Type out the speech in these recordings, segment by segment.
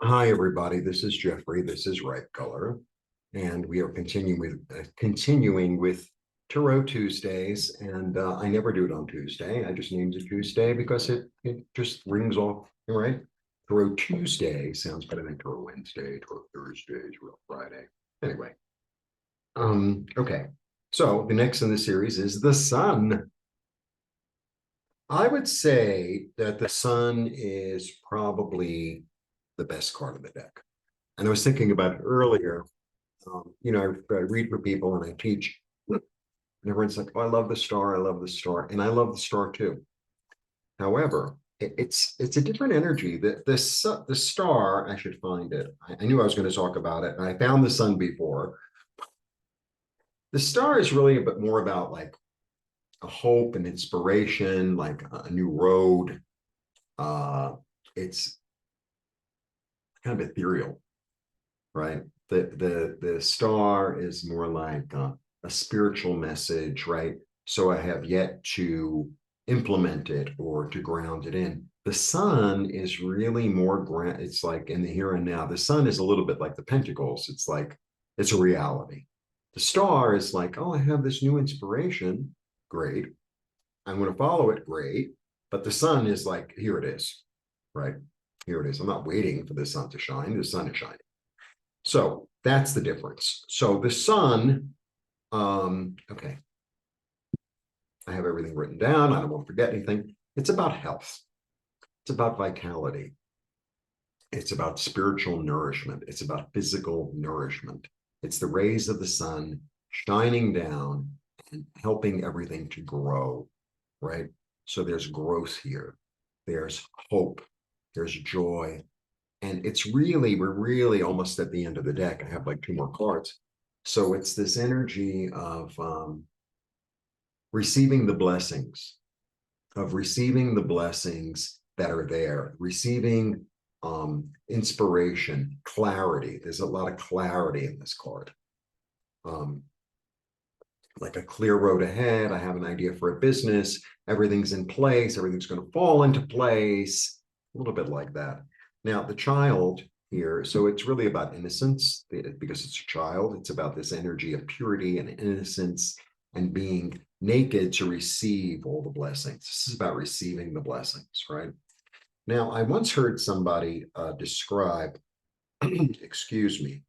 Hi, everybody. This is Jeffrey. This is Right Color, and we are continuing with Tarot Tuesdays. And I never do it on Tuesday. I just named it Tuesday because it just rings off, right? Tarot Tuesday sounds better than Tarot Wednesday, Tarot Thursday, Tarot Friday. Anyway, okay. So the next in the series is the Sun. I would say that the Sun is probably the best card of the deck. And I was thinking about it earlier. I read for people and I teach, and everyone's like, "Oh, I love the star. I love the star," and I love the star too. However, it's a different energy. The star, I should find it. I knew I was going to talk about it, and I found the sun before. The star is really a bit more about like a hope and inspiration, like a new road. It's kind of ethereal, right? The star is more like a spiritual message, right? So I have yet to implement it or to ground it in. The sun is really more ground. It's like in the here and now. The sun is a little bit like the pentacles. It's like it's a reality. The star is like, oh, I have this new inspiration. Great. I'm going to follow it. Great. But the sun is like, here it is, right? Here it is. I'm not waiting for the sun to shine. The sun is shining. So that's the difference. So the sun, okay, I have everything written down. I don't want to forget anything. It's about health. It's about vitality. It's about spiritual nourishment. It's about physical nourishment. It's the rays of the sun shining down and helping everything to grow, right? So there's growth here. There's hope. There's joy. And we're really almost at the end of the deck. I have like two more cards. So it's this energy of receiving the blessings, that are there, receiving inspiration, clarity. There's a lot of clarity in this card. Um, like a clear road ahead. I have an idea for a business. Everything's in place. Everything's going to fall into place. A little bit like that. Now, the child here, so it's really about innocence because it's a child. It's about this energy of purity and innocence and being naked to receive all the blessings. This is about receiving the blessings, right? Now, I once heard somebody describe, excuse me,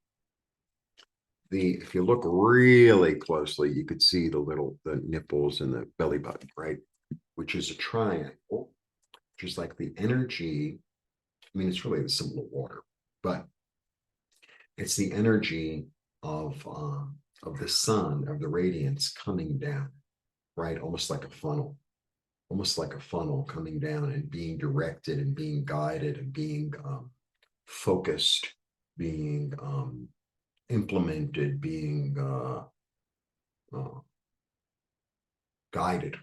if you look really closely, you could see the nipples and the belly button, right? Which is a triangle, which is like the energy. I mean, it's really the symbol of water, but it's the energy of the sun, of the radiance coming down, right? Almost like a funnel coming down and being directed and being guided and being focused, being implemented, being uh, guided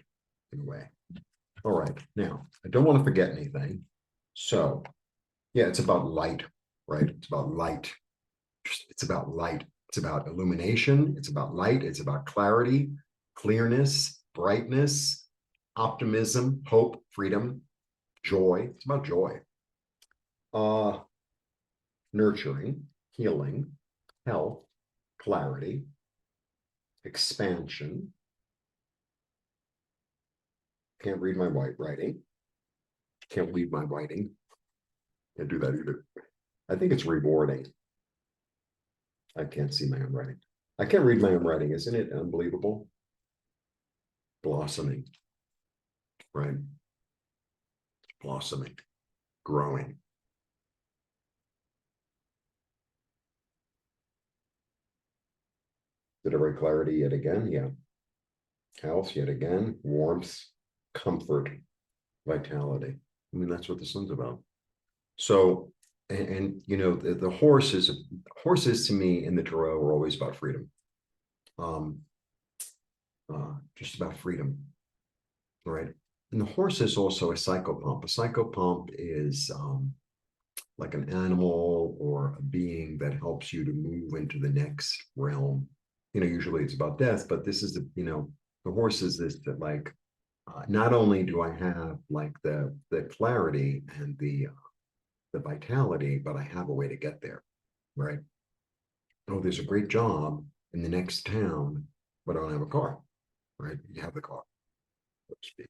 in a way. All right. Now, I don't want to forget anything. So, yeah, it's about light, right? It's about light. It's about light. It's about illumination. It's about light. It's about clarity, clearness, brightness, optimism, hope, freedom, joy. It's about joy. Uh, Nurturing, healing, health, clarity, expansion. Can't read my white writing. Can't read my writing. Can't do that either. I think it's rewarding. I can't see my own writing. I can't read my own writing. Isn't it unbelievable? Blossoming, right? Blossoming, growing. Did I write clarity yet again? Yeah. Health yet again. Warmth, comfort, vitality. I mean, that's what the sun's about. So, the horses to me in the tarot are always about freedom. Um, just about freedom, right? And the horse is also a psychopomp. A psychopomp is like an animal or a being that helps you to move into the next realm. Usually it's about death, but this is the horse is this that like not only do I have like the clarity and the vitality, but I have a way to get there, right? Oh, there's a great job in the next town, but I don't have a car, right? You have the car, so to speak.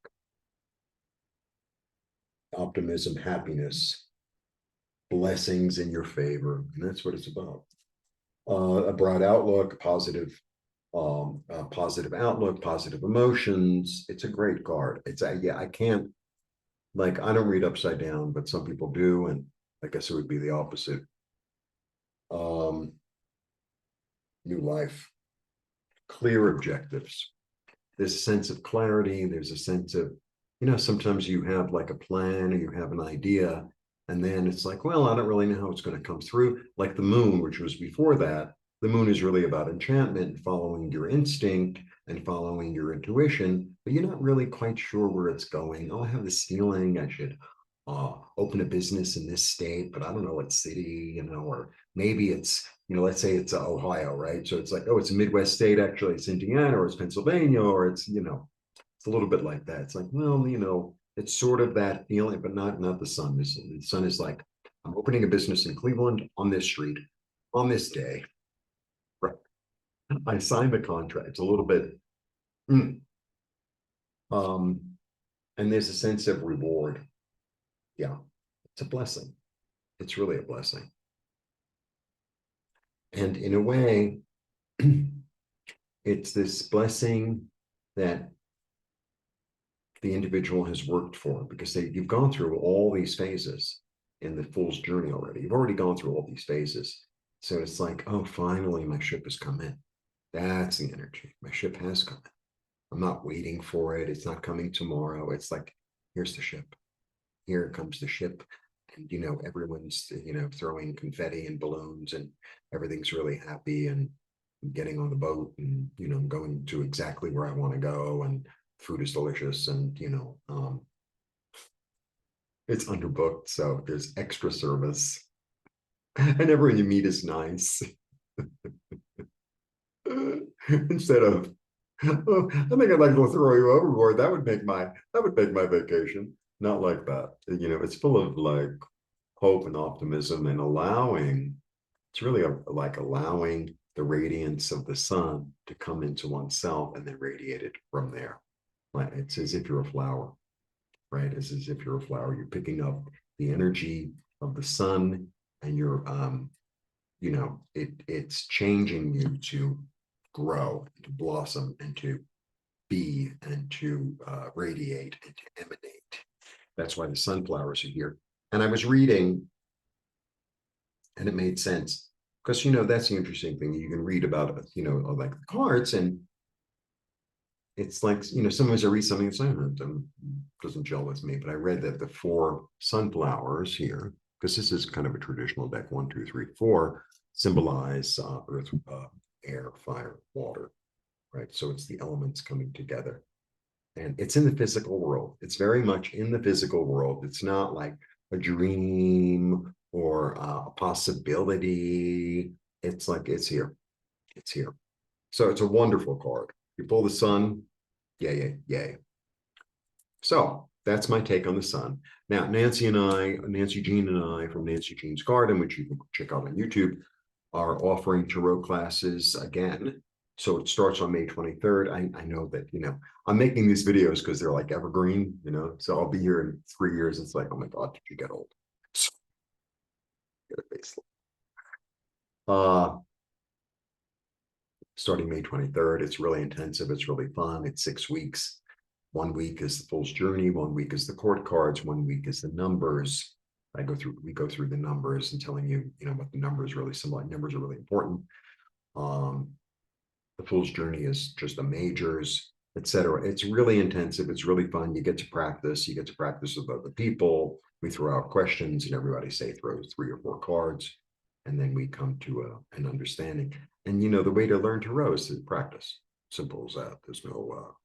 Optimism, happiness, blessings in your favor, and that's what it's about. A broad outlook, positive outlook, positive emotions. It's a great card. It's a, yeah, I can't, like, I don't read upside down, but some people do, and I guess it would be the opposite. Um, New life, clear objectives. There's a sense of clarity. There's a sense of, sometimes you have like a plan or you have an idea, and then it's like, well, I don't really know how it's going to come through. Like the moon, which was before that, the moon is really about enchantment, following your instinct and following your intuition, but you're not really quite sure where it's going. Oh, I have this feeling I should open a business in this state, but I don't know what city, or maybe it's, let's say it's Ohio, right? So it's like, oh, it's a Midwest state, actually, it's Indiana or it's Pennsylvania, or it's, it's a little bit like that. It's like, well, it's sort of that feeling, but not the sun. The sun is like, I'm opening a business in Cleveland on this street on this day. Right. I signed the contract. It's a little bit, mm. um, and there's a sense of reward. Yeah, it's a blessing. It's really a blessing. And in a way, it's this blessing that the individual has worked for, because you've gone through all these phases in the fool's journey already. You've already gone through all these phases. So it's like, oh, finally, my ship has come in. That's the energy. My ship has come in. I'm not waiting for it. It's not coming tomorrow. It's like, here's the ship. Here comes the ship. And, everyone's, throwing confetti and balloons, and everything's really happy, and getting on the boat, and, going to exactly where I want to go. And food is delicious, and, it's underbooked. So there's extra service, and everyone you meet is nice. Instead of, oh, I think I'd like to throw you overboard. That would make my vacation. Not like that. It's full of like hope and optimism, and it's really like allowing the radiance of the sun to come into oneself and then radiate it from there. Like it's as if you're a flower, right? It's as if you're a flower. You're picking up the energy of the sun, and it's changing you to grow, to blossom, and to be, and to radiate, and to emanate. That's why the sunflowers are here. And I was reading, and it made sense, because that's the interesting thing. You can read about like the cards, and it's like, sometimes I read something that doesn't gel with me, but I read that the 4 sunflowers here, because this is kind of a traditional deck, 1, 2, 3, 4, symbolize earth, air, fire, water, right? So it's the elements coming together, and it's in the physical world. It's very much in the physical world. It's not like a dream or a possibility. It's like, it's here. It's here. So it's a wonderful card. You pull the sun, yay, yay. So that's my take on the sun. Now, Nancy Jean and I from Nancy Jean's Garden, which you can check out on YouTube, are offering tarot classes again. So it starts on May 23rd. I know that, I'm making these videos because they're like evergreen, so I'll be here in 3 years. It's like, oh my God, did you get old? So, get a facelift. Starting May 23rd. It's really intensive. It's really fun. It's 6 weeks. 1 week is the fool's journey. 1 week is the court cards. 1 week is the numbers. We go through the numbers and telling you, what the numbers really symbolize. Numbers are really important. The fool's journey is just the majors, etc. It's really intensive. It's really fun. You get to practice. You get to practice with other people. We throw out questions, and everybody throws 3 or 4 cards, and then we come to an understanding. And the way to learn tarot is to practice. Simple as that. There's no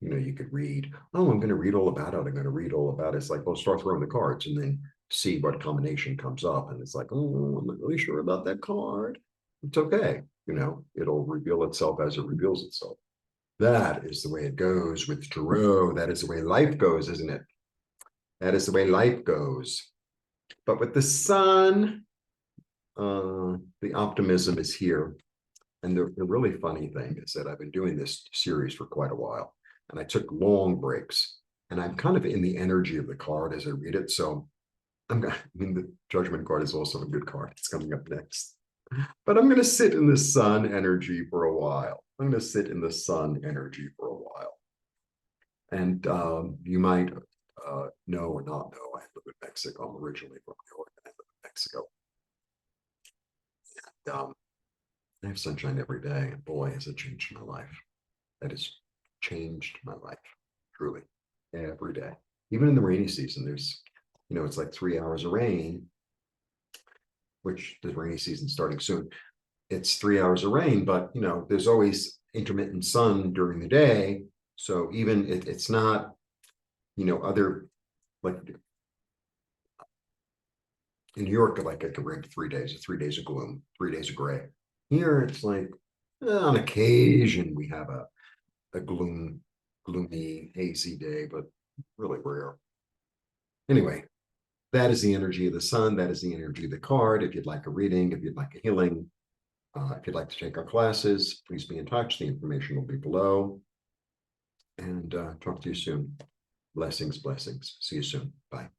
you could read, oh, I'm going to read all about it. I'm going to read all about it. It's like, well, start throwing the cards and then see what combination comes up. And it's like, oh, I'm not really sure about that card. It's okay. It'll reveal itself as it reveals itself. That is the way it goes with tarot. That is the way life goes, isn't it? That is the way life goes. But with the sun, the optimism is here. And the really funny thing is that I've been doing this series for quite a while, and I took long breaks, and I'm kind of in the energy of the card as I read it. So I mean, the Judgment card is also a good card. It's coming up next. But I'm going to sit in the sun energy for a while. I'm going to sit in the sun energy for a while. And you might know or not know, I live in Mexico. I'm originally from New York, and I live in Mexico. And, I have sunshine every day, and boy, has it changed my life. That has changed my life, truly, every day. Even in the rainy season, there's, it's like 3 hours of rain, which the rainy season starting soon. It's 3 hours of rain, but there's always intermittent sun during the day. So even it's not, other, like in New York, like it could rain 3 days, 3 days of gloom, 3 days of gray. Here it's like on occasion we have a gloomy, hazy day, but really rare. Anyway, that is the energy of the sun. That is the energy of the card. If you'd like a reading, if you'd like a healing, if you'd like to take our classes, please be in touch. The information will be below. And talk to you soon. Blessings, blessings. See you soon. Bye.